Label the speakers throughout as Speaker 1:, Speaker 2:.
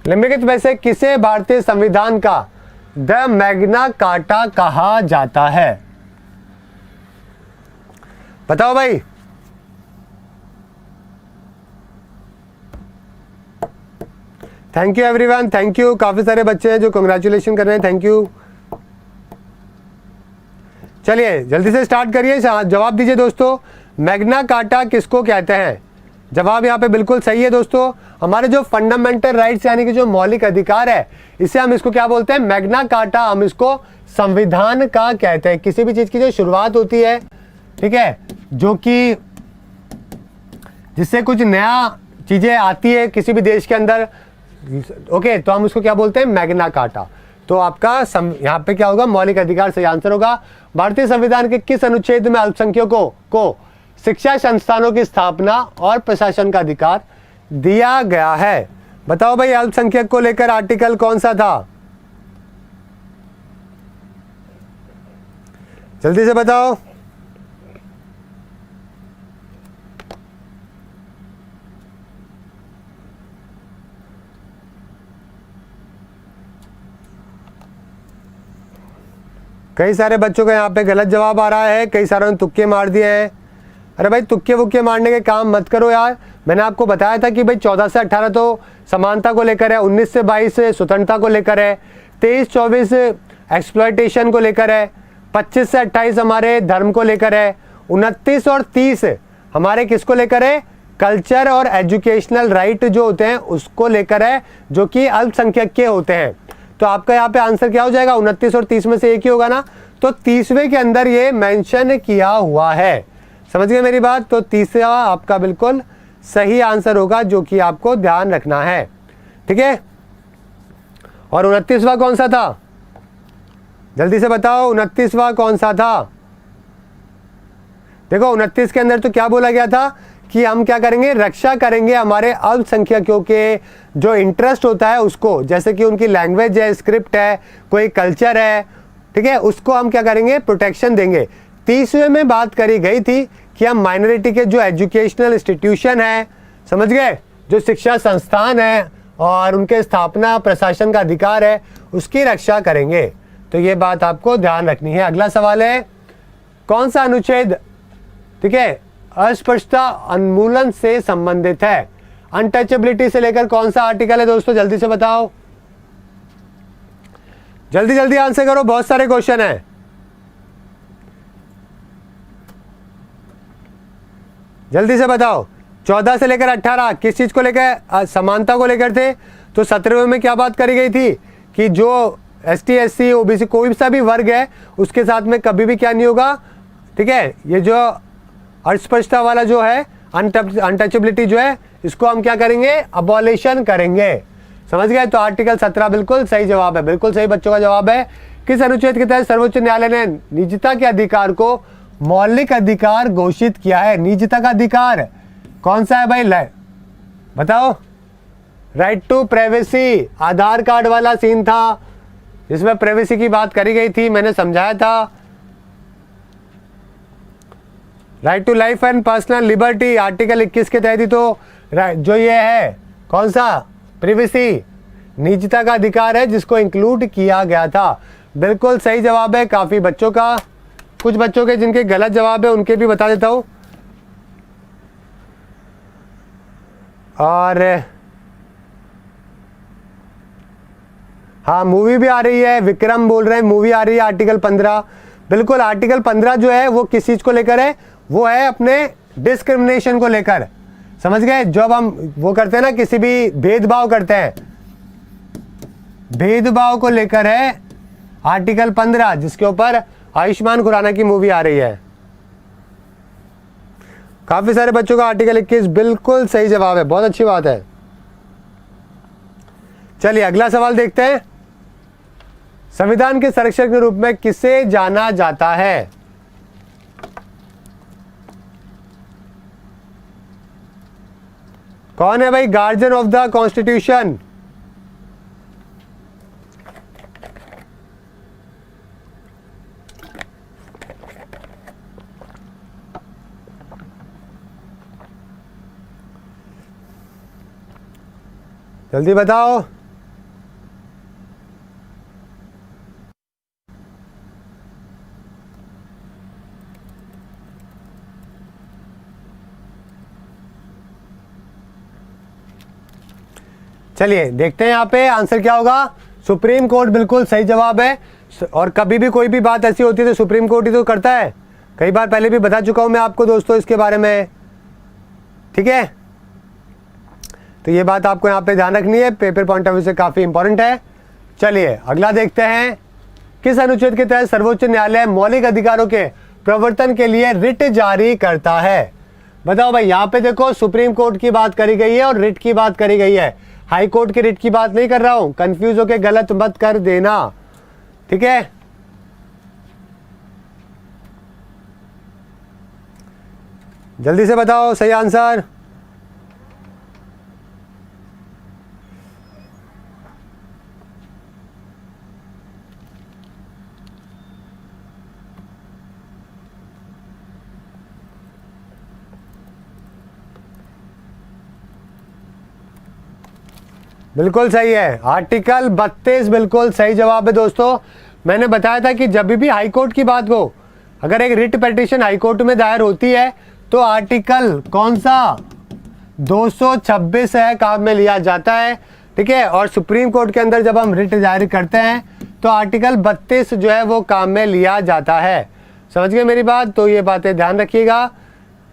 Speaker 1: निम्नलिखित में से किसे भारतीय संविधान का द मैग्ना कार्टा कहा जाता है? बताओ भाई। Thank you everyone, thank you. काफी सारे बच्चे हैं जो कांग्रेचुलेशन कर रहे हैं, थैंक यू। चलिए जल्दी से स्टार्ट करिए, जवाब दीजिए दोस्तों। मैग्ना कार्टा किसको कहते हैं? जवाब यहाँ पे बिल्कुल सही है दोस्तों। हमारे जो फंडामेंटल राइट्स यानी कि जो मौलिक अधिकार है, इसे हम इसको क्या बोलते हैं? Magna carta. हम इसको संविधान का कहते हैं। किसी भी चीज की जो शुरुआत होती है, ठीक है, जो कि जिससे कुछ नया चीजें आती है किसी भी देश के अंदर, ओके, तो हम उसको क्या बोलते हैं? Magna carta. तो आपका यहाँ पे क्या होगा? मौलिक अधिकार सही आंसर होगा। भारतीय संविधान के किस अनुच्छेद में अल्पसंख्यकों को शिक्षा संस्थानों की स्थापना और प्रशासन का अधिकार दिया गया है? बताओ भाई, अल्पसंख्यक को लेकर आर्टिकल कौन सा था? जल्दी से बताओ। कई सारे बच्चों का यहाँ पे गलत जवाब आ रहा है, कई सारों ने तुक्के मार दिए हैं। अरे भाई, तुक्के वुक्के मारने के काम मत करो यार। मैंने आपको बताया था कि भाई 14 से 18 तो समानता को लेकर है, 19 से 22 स्वतंत्रता को लेकर है, 23-24 एक्सप्लॉयटेशन को लेकर है, 25 से 28 हमारे धर्म को लेकर है, 29 और 30 हमारे किसको लेकर है? कल्चर और एजुकेशनल राइट जो होते हैं उसको लेकर है, जो कि अल्पसंख्यक के होते हैं। तो आपका यहाँ पे आंसर क्या हो जाएगा? 29 और 30 में से एक ही होगा ना। तो 30वें के अंदर ये मेंशन किया हुआ है। समझ गए मेरी बात? तो 30वां आपका बिल्कुल सही आंसर होगा, जो कि आपको ध्यान रखना है, ठीक है। और 29वां कौन सा था? जल्दी से बताओ, 29वां कौन सा था? देखो 29 के अंदर तो क्या बोला गया था कि हम क्या करेंगे? रक्षा करेंगे हमारे अल्पसंख्यकों के जो इंटरेस्ट होता है उसको, जैसे कि उनकी लैंग्वेज है, स्क्रिप्ट है, कोई कल्चर है, ठीक है, उसको हम क्या करेंगे? प्रोटेक्शन देंगे। 30वें में बात करी गई थी कि हम माइनॉरिटी के जो एजुकेशनल इंस्टीट्यूशन है, समझ गए, जो शिक्षा संस्थान है और उनके स्थापना प्रशासन का अधिकार है, उसकी रक्षा करेंगे। तो ये बात आपको ध्यान रखनी है। अगला सवाल है, कौन सा अनुच्छेद, ठीक है, अस्पष्टता उन्मूलन से संबंधित है? अनटचेबिलिटी से लेकर कौन सा आर्टिकल है दोस्तों? जल्दी से बताओ, जल्दी जल्दी आंसर करो, बहुत सारे क्वेश्चन है। जल्दी से बताओ। 14 से लेकर 18 किस चीज को लेकर? समानता को लेकर थे। तो 17वें में क्या बात करी गई थी कि जो ST SC OBC कोई सा भी वर्ग है उसके साथ में कभी भी क्या नहीं होगा, ठीक है, ये जो अस्पष्टता वाला जो है, अनटचेबिलिटी जो है, इसको हम क्या करेंगे? अबॉलिशन करेंगे। समझ गए? तो आर्टिकल 17 बिल्कुल सही जवाब है, बिल्कुल सही बच्चों का जवाब है। किस अनुच्छेद के तहत सर्वोच्च न्यायालय ने निजता के अधिकार को मौलिक अधिकार घोषित किया है? निजता का अधिकार कौन सा है भाई? बताओ। Right to privacy, Aadhaar card वाला सीन था जिसमें प्राइवेसी की बात करी गई थी, मैंने समझाया था। Right to life and personal liberty article 21 के तहत ही तो जो ये है कौन सा? प्राइवेसी, निजता का अधिकार है, जिसको इंक्लूड किया गया था। बिल्कुल सही जवाब है काफी बच्चों का। कुछ बच्चों के जिनके गलत जवाब है उनके भी बता देता हूं। और हाँ, मूवी भी आ रही है, विक्रम बोल रहे हैं मूवी आ रही है आर्टिकल 15। बिल्कुल, आर्टिकल 15 जो है वो किस चीज को लेकर है? वो है अपने डिस्क्रिमिनेशन को लेकर। समझ गए? जब हम वो करते हैं ना, किसी भी भेदभाव करते हैं, भेदभाव को लेकर है आर्टिकल 15, जिसके ऊपर आयुष्मान खुराना की मूवी आ रही है। काफी सारे बच्चों का आर्टिकल 21 बिल्कुल सही जवाब है, बहुत अच्छी बात है। चलिए अगला सवाल देखते हैं। संविधान के संरक्षक के रूप में किसे जाना जाता है? कौन है भाई गार्जियन ऑफ द कॉन्स्टिट्यूशन? जल्दी बताओ। चलिए देखते हैं यहाँ पे आंसर क्या होगा। सुप्रीम कोर्ट बिल्कुल सही जवाब है। और कभी भी कोई भी बात ऐसी होती है तो सुप्रीम कोर्ट ही तो करता है। कई बार पहले भी बता चुका हूं मैं आपको दोस्तों इसके बारे में, ठीक है। तो ये बात आपको यहाँ पे ध्यान रखनी है, पेपर पॉइंट ऑफ व्यू से काफी इंपॉर्टेंट है। चलिए अगला देखते हैं, किस अनुच्छेद के तहत सर्वोच्च न्यायालय मौलिक अधिकारों के प्रवर्तन के लिए रिट जारी करता है। बताओ भाई, यहाँ पे देखो सुप्रीम कोर्ट की बात करी गई है और रिट की बात करी गई है। हाई कोर्ट की रिट की बात नहीं कर रहा हूं, कंफ्यूज होके गलत मत कर देना, ठीक है। जल्दी से बताओ सही आंसर। बिल्कुल सही है, आर्टिकल 32 बिल्कुल सही जवाब है दोस्तों। मैंने बताया था कि जब भी हाई कोर्ट की बात हो, अगर एक रिट पिटीशन हाई कोर्ट में दायर होती है तो आर्टिकल कौन सा 226 है काम में लिया जाता है, ठीक है। और सुप्रीम कोर्ट के अंदर जब हम रिट जारी करते हैं तो आर्टिकल 32 जो है वो काम में लिया जाता है। समझ गए मेरी बात? तो ये बातें ध्यान रखिएगा,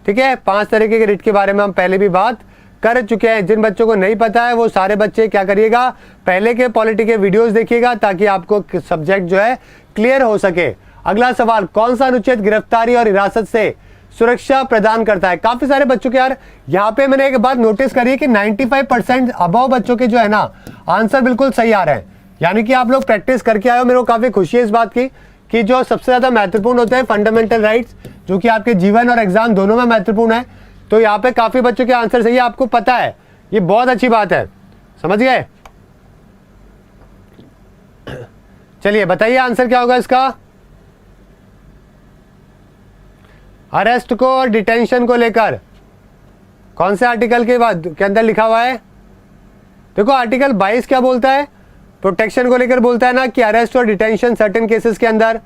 Speaker 1: ठीक है। 5 तरीके के रिट के बारे में हम पहले भी बात कर चुके हैं। जिन बच्चों को नहीं पता है वो सारे बच्चे क्या करिएगा, पहले के पॉलिटी के वीडियोस देखिएगा ताकि आपको सब्जेक्ट जो है क्लियर हो सके। अगला सवाल, कौन सा अनुच्छेद गिरफ्तारी और हिरासत से सुरक्षा प्रदान करता है? काफी सारे बच्चों के यार यहाँ पे मैंने एक बात नोटिस करी है कि 95% अबव बच्चों के जो है ना आंसर बिल्कुल सही आ रहे हैं। यानी कि आप लोग प्रैक्टिस करके आए हो। मेरे को काफी खुशी है इस बात की कि जो सबसे ज्यादा महत्वपूर्ण होते हैं फंडामेंटल राइट्स, जो कि आपके जीवन और एग्जाम दोनों में महत्वपूर्ण है, तो यहाँ पे काफी बच्चों के आंसर सही है, आपको पता है, ये बहुत अच्छी बात है। समझ गए? चलिए बताइए आंसर क्या होगा इसका। अरेस्ट को और डिटेंशन को लेकर कौन से आर्टिकल के अंदर लिखा हुआ है? देखो आर्टिकल 22 क्या बोलता है, प्रोटेक्शन को लेकर बोलता है ना कि अरेस्ट और डिटेंशन सर्टेन केसेस के अंदर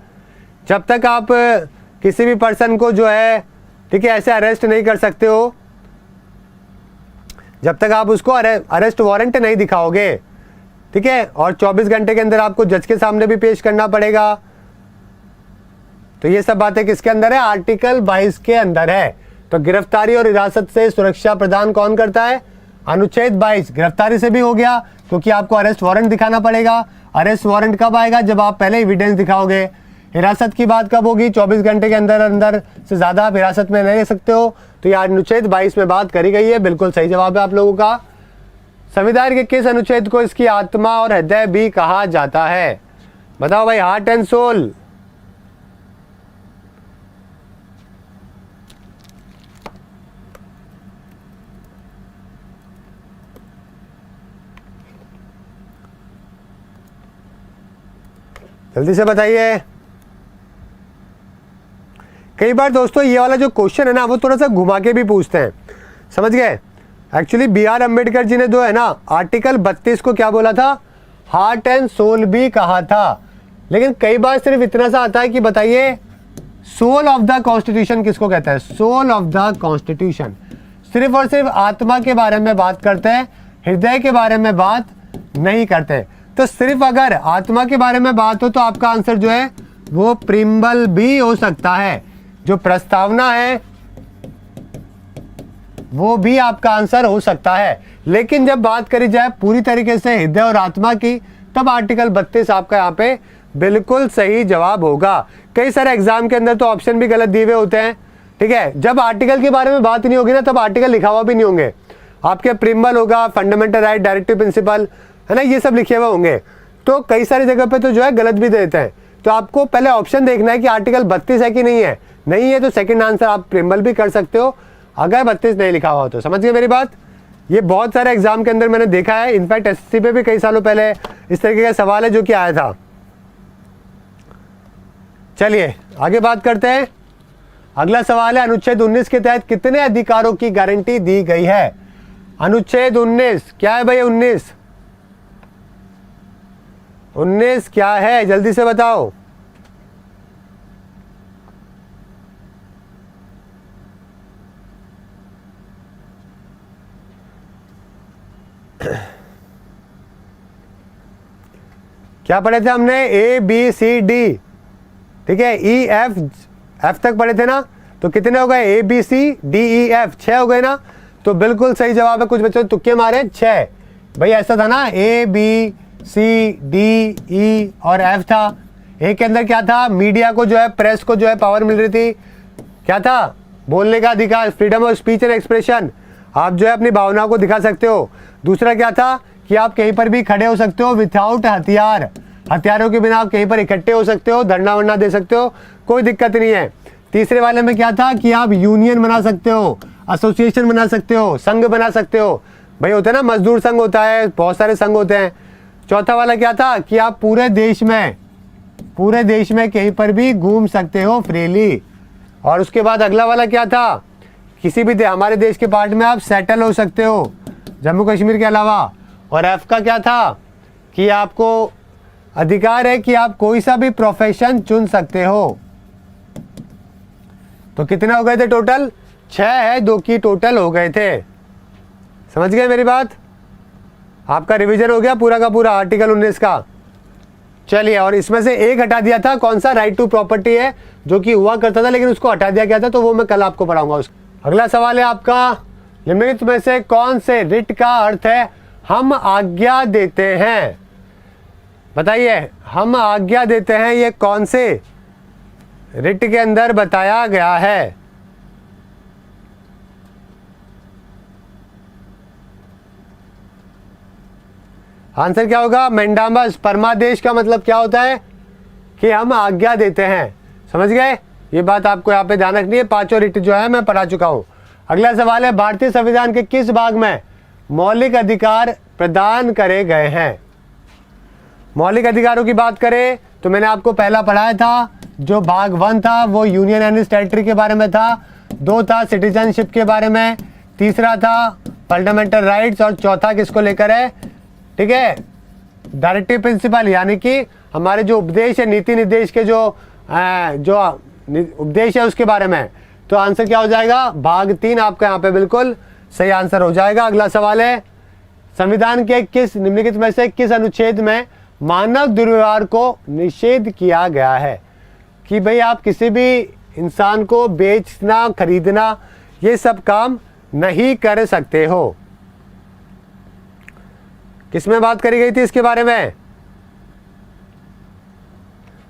Speaker 1: जब तक आप किसी भी पर्सन को जो है, ठीक है, ऐसे अरेस्ट नहीं कर सकते हो जब तक आप उसको अरेस्ट वारंट नहीं दिखाओगे, ठीक है। और 24 घंटे के अंदर आपको जज के सामने भी पेश करना पड़ेगा। तो ये सब बातें किसके अंदर है? आर्टिकल 22 के अंदर है। तो गिरफ्तारी और हिरासत से सुरक्षा प्रदान कौन करता है? अनुच्छेद 22। गिरफ्तारी से भी हो गया क्योंकि आपको अरेस्ट वारंट दिखाना पड़ेगा। अरेस्ट वारंट कब आएगा? जब आप पहले एविडेंस दिखाओगे। हिरासत की बात कब होगी? 24 घंटे के अंदर अंदर से ज्यादा आप हिरासत में नहीं रह सकते हो। तो ये अनुच्छेद 22 में बात करी गई है। बिल्कुल सही जवाब है आप लोगों का। संविधान के किस अनुच्छेद को इसकी आत्मा और हृदय भी कहा जाता है? बताओ भाई, हार्ट एंड सोल। जल्दी से बताइए। कई बार दोस्तों ये वाला जो क्वेश्चन है ना वो थोड़ा सा घुमा के भी पूछते हैं, समझ गए। Actually B.R. अम्बेडकर जी ने जो है ना आर्टिकल 32 को क्या बोला था? हार्ट एंड सोल भी कहा था। लेकिन कई बार सिर्फ इतना सा आता है कि बताइए सोल ऑफ द कॉन्स्टिट्यूशन किसको कहता है? Soul of the constitution. सिर्फ और सिर्फ आत्मा के बारे में बात करते हैं, हृदय के बारे में बात नहीं करते। तो सिर्फ अगर आत्मा के बारे में बात हो तो आपका आंसर जो है वो प्रिम्बल भी हो सकता है। जो प्रस्तावना है वो भी आपका आंसर हो सकता है। लेकिन जब बात करी जाए पूरी तरीके से हृदय और आत्मा की, तब आर्टिकल 32 आपका यहाँ पे बिल्कुल सही जवाब होगा। कई सारे एग्जाम के अंदर तो ऑप्शन भी गलत दिए हुए होते हैं, ठीक है। जब आर्टिकल के बारे में बात नहीं होगी ना तब आर्टिकल लिखा हुआ भी नहीं होंगे। आपके प्रिम्बल होगा, फंडामेंटल राइट, डायरेक्टिव प्रिंसिपल, है ना, ये सब लिखे हुए होंगे। तो कई सारी जगह पे तो जो है गलत भी देते हैं। तो आपको पहले ऑप्शन देखना है कि आर्टिकल 32 है कि नहीं है। नहीं है तो सेकंड आंसर आप प्रिम्बल भी कर सकते हो अगर 32 नहीं लिखा हुआ तो। समझ गए मेरी बात? ये बहुत सारे एग्जाम के अंदर मैंने देखा है। इनफैक्ट एसएससी पे भी कई सालों पहले इस तरीके का सवाल है जो कि आया था। चलिए आगे बात करते हैं। अगला सवाल है, अनुच्छेद 19 के तहत कितने अधिकारों की गारंटी दी गई है? अनुच्छेद 19 क्या है भाई? 19 क्या है? जल्दी से बताओ। क्या पढ़े थे हमने? ABCD, ठीक है, EF तक पढ़े थे ना। तो कितने हो गए? ABCDEF 6 हो गए ना। तो बिल्कुल सही जवाब है। कुछ बच्चों ने तुक्के मारे 6। भाई ऐसा था ना, ABCDE और F था। ए के अंदर क्या था? मीडिया को जो है, प्रेस को जो है पावर मिल रही थी। क्या था? बोलने का अधिकार, freedom of speech and expression. आप जो है अपनी भावनाओं को दिखा सकते हो। दूसरा क्या था? कि आप कहीं पर भी खड़े हो सकते हो विथआउट हथियार, हथियारों के बिना आप कहीं पर इकट्ठे हो सकते हो, धरना वरना दे सकते हो, कोई दिक्कत नहीं है। तीसरे वाले में क्या था? कि आप यूनियन बना सकते हो, एसोसिएशन बना सकते हो, संघ बना सकते हो। भाई होता है ना, मजदूर संघ होता है, बहुत सारे संघ होते हैं। चौथा वाला क्या था? कि आप पूरे देश में कहीं पर भी घूम सकते हो फ्रीली। और उसके बाद अगला वाला क्या था? किसी भी हमारे देश के पार्ट में आप सेटल हो सकते हो, जम्मू कश्मीर के अलावा। और एफ का क्या था? कि आपको अधिकार है कि आप कोई सा भी प्रोफेशन चुन सकते हो। तो कितने हो गए थे टोटल? 6 है, 2 की टोटल हो गए थे। समझ गए मेरी बात? आपका रिवीजन हो गया पूरा का पूरा आर्टिकल 19 का। चलिए, और इसमें से एक हटा दिया था। कौन सा? राइट टू प्रॉपर्टी है, जो कि हुआ करता था लेकिन उसको हटा दिया गया था, तो वो मैं कल आपको पढ़ाऊंगा। अगला सवाल है आपका, निम्नलिखित में से कौन से रिट का अर्थ है हम आज्ञा देते हैं? बताइए, हम आज्ञा देते हैं, ये कौन से रिट के अंदर बताया गया है? आंसर क्या होगा? मेंडामस। परमादेश का मतलब क्या होता है? कि हम आज्ञा देते हैं। समझ गए? ये बात आपको यहाँ पे ध्यान रखनी है। 5 रिट जो है मैं पढ़ा चुका हूं। अगला सवाल है, भारतीय संविधान के किस भाग में मौलिक अधिकार प्रदान करे गए हैं? मौलिक अधिकारों की बात करें तो मैंने आपको पहला पढ़ाया था। जो भाग 1 था वो यूनियन एंड टेरिटरी के बारे में था। 2 था सिटीजनशिप के बारे में। तीसरा था फंडामेंटल राइट्स। और चौथा किसको लेकर है? ठीक है, डायरेक्टिव प्रिंसिपल, यानी कि हमारे जो उपदेश है, नीति निर्देश के जो उपदेश है उसके बारे में। तो आंसर क्या हो जाएगा? भाग 3 आपका यहाँ पे बिल्कुल सही आंसर हो जाएगा। अगला सवाल है, संविधान के किस निम्नलिखित में से किस अनुच्छेद में मानव दुर्व्यवहार को निषेध किया गया है? कि भाई आप किसी भी इंसान को बेचना, खरीदना, ये सब काम नहीं कर सकते हो। किसमें बात करी गई थी इसके बारे में?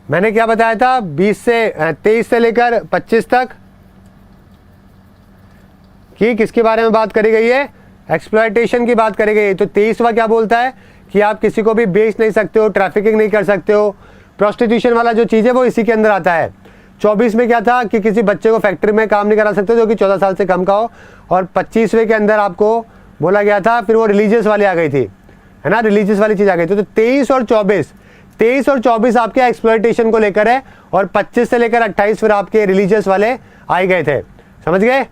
Speaker 1: मैंने क्या बताया था? 23 से लेकर 25 तक कि किसके बारे में बात करी गई है? एक्सप्लॉयटेशन की बात करी गई है। तो 23वां क्या बोलता है? कि आप किसी को भी बेच नहीं सकते हो, ट्रैफिकिंग नहीं कर सकते हो। प्रोस्टिट्यूशन वाला जो चीज़ है वो इसी के अंदर आता है। 24 में क्या था? कि किसी बच्चे को फैक्ट्री में काम नहीं करा सकते जो कि 14 साल से कम का हो। और 25वें के अंदर आपको बोला गया था, फिर वो रिलीजियस वाली आ गई थी, है ना, रिलीजियस वाली चीज़ आ गई थी। तो 23 और 24 आपके एक्सप्लॉयटेशन को लेकर है। और 25 से लेकर 28 फिर आपके रिलीजियस वाले आए गए थे। समझ गए?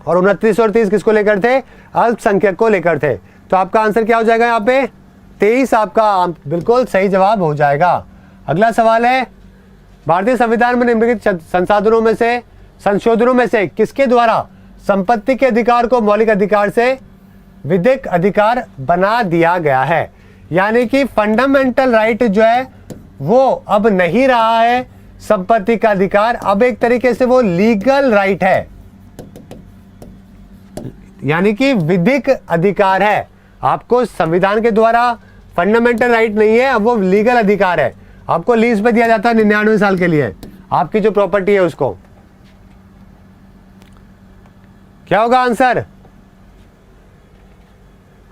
Speaker 1: और 29 और 30 किसको लेकर थे? अल्पसंख्यक को लेकर थे। तो आपका आंसर क्या हो जाएगा यहाँ पे? 23 आपका बिल्कुल सही जवाब हो जाएगा। अगला सवाल है, भारतीय संविधान में निम्नलिखित संशोधनों में से किसके द्वारा संपत्ति के अधिकार को मौलिक अधिकार से विधिक अधिकार बना दिया गया है? यानी कि फंडामेंटल राइट जो है वो अब नहीं रहा है संपत्ति का अधिकार, अब एक तरीके से वो लीगल राइट है, यानी कि विधिक अधिकार है। आपको संविधान के द्वारा फंडामेंटल राइट नहीं है, अब वो लीगल अधिकार है। आपको लीज पे दिया जाता है 99 साल के लिए आपकी जो प्रॉपर्टी है उसको। क्या होगा आंसर?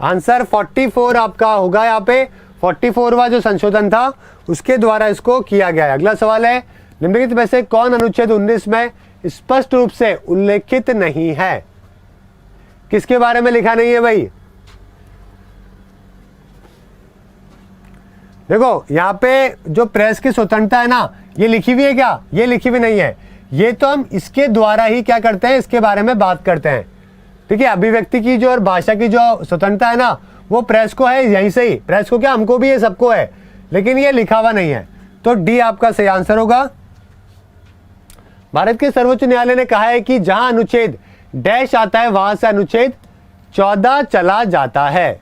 Speaker 1: आंसर 44 आपका होगा। यहाँ पे 44वां जो संशोधन था उसके द्वारा इसको किया गया है। अगला सवाल है, निम्नलिखित में से कौन अनुच्छेद 19 में स्पष्ट रूप से उल्लेखित नहीं है? किसके बारे में लिखा नहीं है भाई? देखो यहाँ पे जो प्रेस की स्वतंत्रता है ना, ये लिखी हुई है क्या? ये लिखी हुई नहीं है। ये तो हम इसके द्वारा ही क्या करते हैं, इसके बारे में बात करते हैं। ठीक है, अभिव्यक्ति की जो और भाषा की जो स्वतंत्रता है ना, वो प्रेस को है यहीं से ही। प्रेस को क्या, हमको भी है, सबको है, लेकिन ये लिखा हुआ नहीं है। तो डी आपका सही आंसर होगा। भारत के सर्वोच्च न्यायालय ने कहा है कि जहां अनुच्छेद डैश आता है वहां से अनुच्छेद 14 चला जाता है।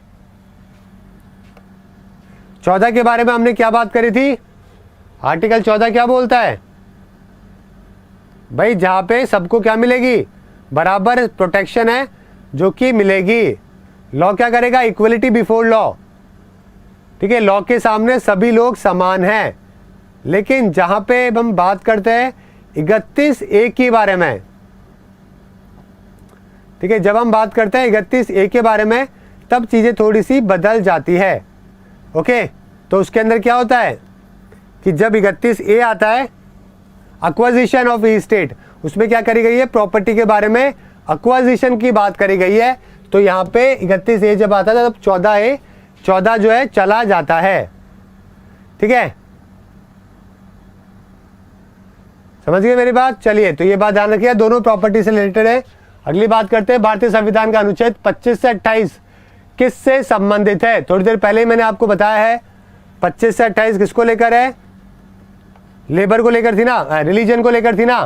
Speaker 1: 14 के बारे में हमने क्या बात करी थी? आर्टिकल 14 क्या बोलता है भाई? जहां पे सबको क्या मिलेगी? बराबर प्रोटेक्शन है जो कि मिलेगी। लॉ क्या करेगा? Equality before law. ठीक है, लॉ के सामने सभी लोग समान हैं। लेकिन जहां पे हम बात करते हैं 31A के बारे में, ठीक है, जब हम बात करते हैं 31A के बारे में, तब चीजें थोड़ी सी बदल जाती है। ओके, तो उसके अंदर क्या होता है कि जब 31A आता है, एक्वाजिशन ऑफ ई स्टेट, उसमें क्या करी गई है? प्रॉपर्टी के बारे में एक्वाजिशन की बात करी गई है। तो यहाँ पे 31A जब आता है तब 14A जो है चला जाता है। ठीक है, समझ गए मेरी बात? चलिए, तो ये बात ध्यान रखिए, दोनों प्रॉपर्टी से रिलेटेड है। अगली बात करते हैं, भारतीय संविधान का अनुच्छेद 25 से 28 किससे संबंधित है? थोड़ी देर पहले ही मैंने आपको बताया है 25 से 28 किसको लेकर है? लेबर को लेकर थी ना, रिलीजन को लेकर थी ना,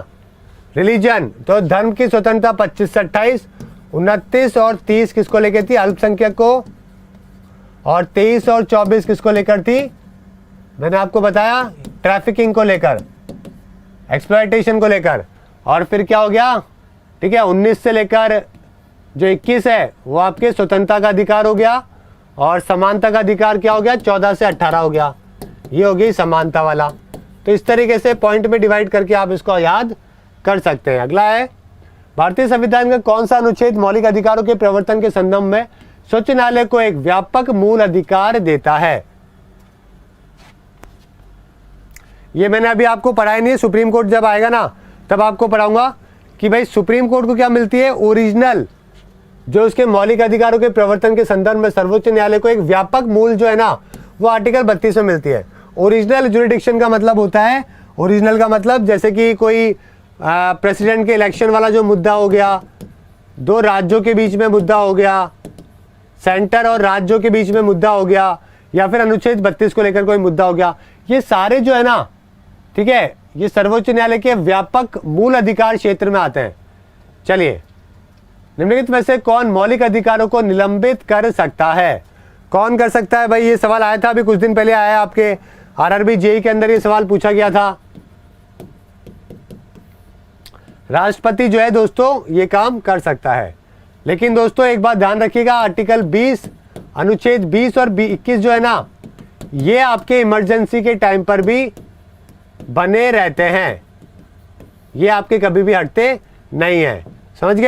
Speaker 1: रिलीजन। तो धर्म की स्वतंत्रता 25 से 28, 29 और 30 किसको लेकर थी? अल्पसंख्यक को। और 23 और 24 किसको लेकर थी? मैंने आपको बताया ट्रैफिकिंग को लेकर, एक्सप्लॉयटेशन को लेकर। और फिर क्या हो गया? ठीक है, 19 से लेकर जो 21 है वो आपके स्वतंत्रता का अधिकार हो गया, और समानता का अधिकार क्या हो गया? 14 से 18 हो गया। ये हो गई समानता वाला। तो इस तरीके से पॉइंट में डिवाइड करके आप इसको याद कर सकते हैं। अगला है, भारतीय संविधान का कौन सा अनुच्छेद मौलिक अधिकारों के प्रवर्तन के संदर्भ में सर्वोच्च न्यायालय को एक व्यापक मूल अधिकार देता है? ये मैंने अभी आपको पढ़ाया नहीं है, सुप्रीम कोर्ट जब आएगा ना तब आपको पढ़ाऊंगा कि भाई सुप्रीम कोर्ट को क्या मिलती है? ओरिजिनल जो उसके मौलिक अधिकारों के प्रवर्तन के संदर्भ में सर्वोच्च न्यायालय को एक व्यापक मूल जो है ना, वो आर्टिकल 32 में मिलती है। ओरिजिनल जुरिडिक्शन का मतलब होता है, ओरिजिनल का मतलब जैसे कि कोई प्रेसिडेंट के इलेक्शन वाला जो मुद्दा हो गया, दो राज्यों के बीच में मुद्दा हो गया, सेंटर और राज्यों के बीच में मुद्दा हो गया, या फिर अनुच्छेद 32 को लेकर कोई मुद्दा हो गया, ये सारे जो है ना, ठीक है, ये सर्वोच्च न्यायालय के व्यापक मूल अधिकार क्षेत्र में आते हैं। चलिए, निम्नलिखित में से कौन मौलिक अधिकारों को निलंबित कर सकता है? कौन कर सकता है भाई? ये सवाल आया था, अभी कुछ दिन पहले आया आपके आरआरबी जेईई के अंदर, ये सवाल पूछा गया था। राष्ट्रपति जो है दोस्तों ये काम कर सकता है। लेकिन दोस्तों एक बात ध्यान रखिएगा, आर्टिकल 20 अनुच्छेद 20 और 21 जो है ना, ये आपके इमरजेंसी के टाइम पर भी बने रहते हैं, ये आपके कभी भी हटते नहीं है। समझ गए?